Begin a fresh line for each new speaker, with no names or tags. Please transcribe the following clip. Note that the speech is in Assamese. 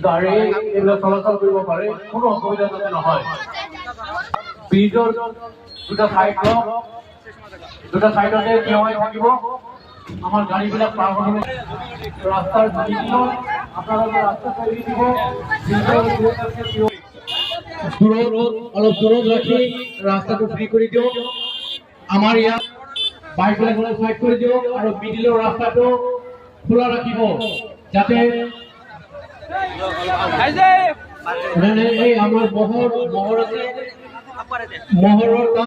গাড়ী এইবিলাক চলাচল কৰিব পাৰে, কোনো অসুবিধা যাতে নহয়। ব্ৰিজৰ দুটা চাইডতে থিয় হৈ থাকিব, আমাৰ গাড়ীবিলাক পাৰ হ'ব। ৰাস্তাৰ আপোনালোকে ৰাস্তা কৰি দিব, অলপ দূৰত ৰাখি ৰাস্তাটো ফ্ৰী কৰি দিয়ক। আমাৰ ইয়াত বাইকবিলাক অলপ চাইড কৰি দিয়ক আৰু মিডিলৰ ৰাস্তাটো খোলা ৰাখিব, যাতে এই আমাৰ মহৰ আছে, মহৰৰ